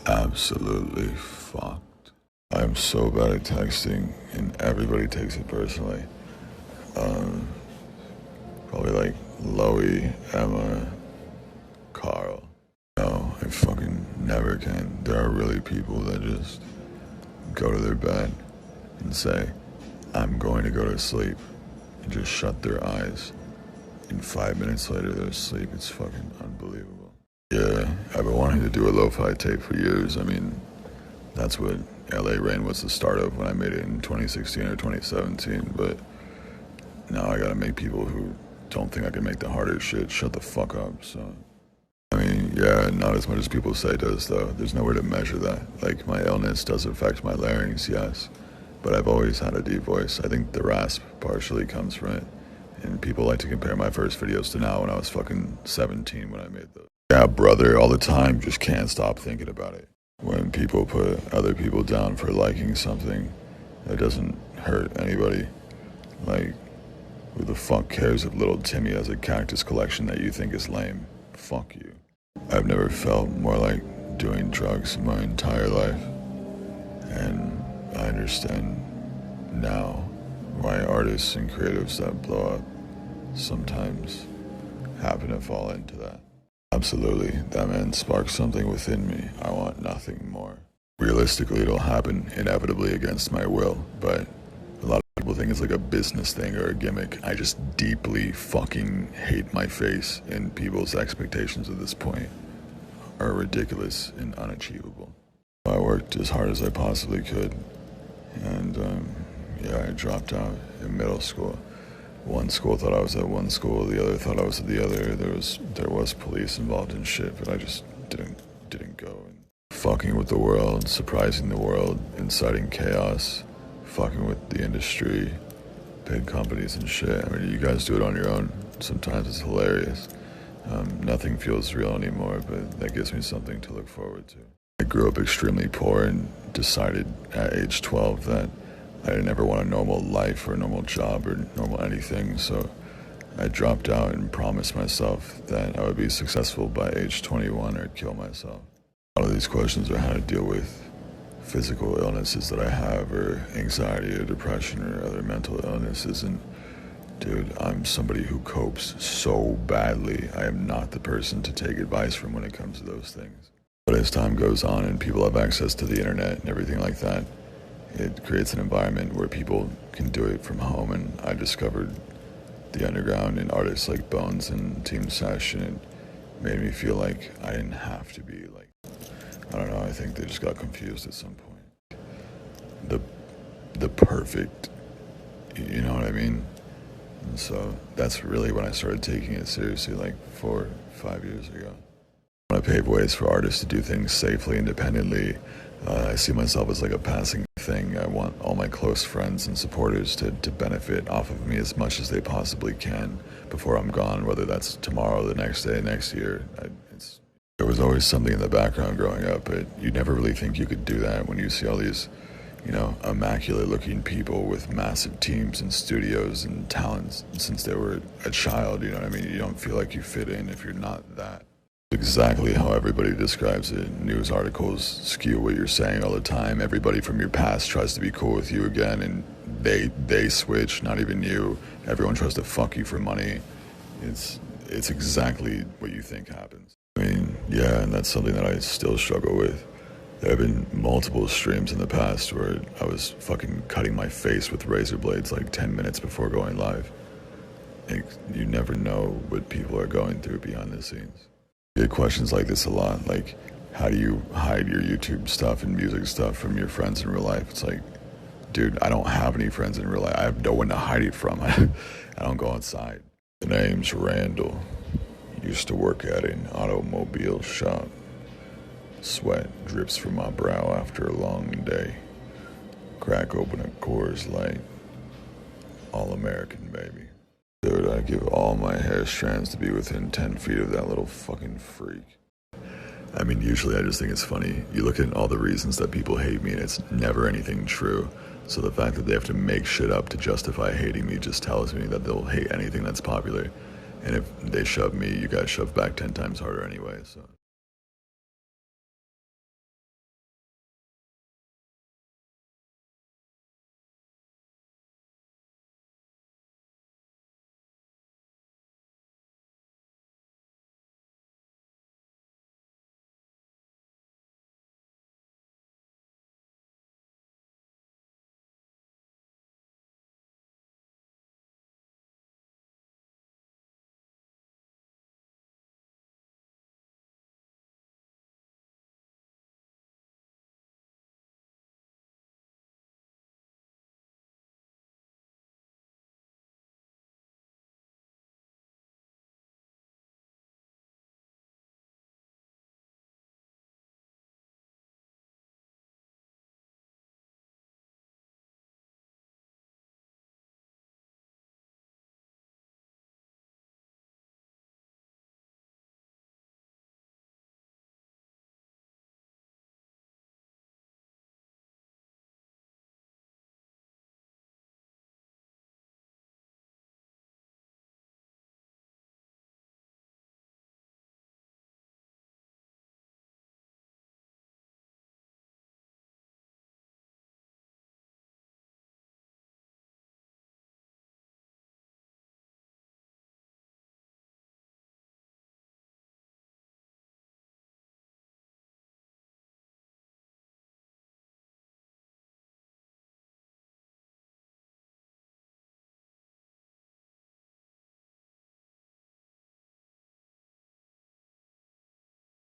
absolutely fucked. I'm so bad at texting, and everybody takes it personally. Probably like Loey, Emma, Carl. No, I fucking never can. There are really people that just go to their bed and say, I'm going to go to sleep, and just shut their eyes. And 5 minutes later, they're asleep. It's fucking unbelievable. Yeah, I've been wanting to do a lo-fi tape for years. I mean, that's what LA Rain was the start of when I made it in 2016 or 2017. But now I gotta make people who don't think I can make the harder shit shut the fuck up. So, I mean, yeah, not as much as people say it does, though. There's nowhere to measure that. Like, my illness does affect my larynx, yes. But I've always had a deep voice. I think the rasp partially comes from it. And people like to compare my first videos to now when I was fucking 17 when I made those. Yeah, brother, all the time, just can't stop thinking about it. When people put other people down for liking something that doesn't hurt anybody. Like, who the fuck cares if little Timmy has a cactus collection that you think is lame? Fuck you. I've never felt more like doing drugs in my entire life. And I understand now why artists and creatives that blow up sometimes happen to fall into that. Absolutely, that man sparked something within me. I want nothing more. Realistically, it'll happen inevitably against my will, but a lot of people think it's like a business thing or a gimmick. I just deeply fucking hate my face, and people's expectations at this point are ridiculous and unachievable. I worked as hard as I possibly could, and yeah, I dropped out in middle school. One school thought I was at one school, the other thought I was at the other. There was police involved in shit, but I just didn't go. And fucking with the world, surprising the world, inciting chaos, fucking with the industry, big companies and shit. I mean, you guys do it on your own. Sometimes it's hilarious. Nothing feels real anymore, but that gives me something to look forward to. I grew up extremely poor and decided at age 12 that I didn't ever want a normal life or a normal job or normal anything, so I dropped out and promised myself that I would be successful by age 21 or kill myself. A lot of these questions are how to deal with physical illnesses that I have, or anxiety or depression or other mental illnesses, and dude, I'm somebody who copes so badly. I am not the person to take advice from when it comes to those things. But as time goes on and people have access to the internet and everything like that, it creates an environment where people can do it from home, and I discovered the underground and artists like Bones and Team Sesh, and it made me feel like I didn't have to be like, I don't know, I think they just got confused at some point. The perfect, you know what I mean? And so that's really when I started taking it seriously, like 4 or 5 years ago. I want to pave ways for artists to do things safely, independently. I see myself as like a passing thing. I want all my close friends and supporters to benefit off of me as much as they possibly can before I'm gone, whether that's tomorrow, the next day, next year. There was always something in the background growing up, but you never really think you could do that when you see all these, you know, immaculate looking people with massive teams and studios and talents since they were a child, you know what I mean? You don't feel like you fit in if you're not that. Exactly how everybody describes it. News articles skew what you're saying all the time. Everybody from your past tries to be cool with you again, and they switch, not even you. Everyone tries to fuck you for money. It's exactly what you think happens. I mean, yeah, and that's something that I still struggle with. There have been multiple streams in the past where I was fucking cutting my face with razor blades like 10 minutes before going live. And you never know what people are going through behind the scenes. I get questions like this a lot, like, how do you hide your YouTube stuff and music stuff from your friends in real life? It's like, dude, I don't have any friends in real life. I have no one to hide it from. I don't go outside. The name's Randall. Used to work at an automobile shop. Sweat drips from my brow after a long day. Crack open a Coors Light. All American, baby. Dude, I'd give all my hair strands to be within 10 feet of that little fucking freak. I mean, usually I just think it's funny. You look at all the reasons that people hate me and it's never anything true. So the fact that they have to make shit up to justify hating me just tells me that they'll hate anything that's popular. And if they shove me, you guys shove back 10 times harder anyway, so.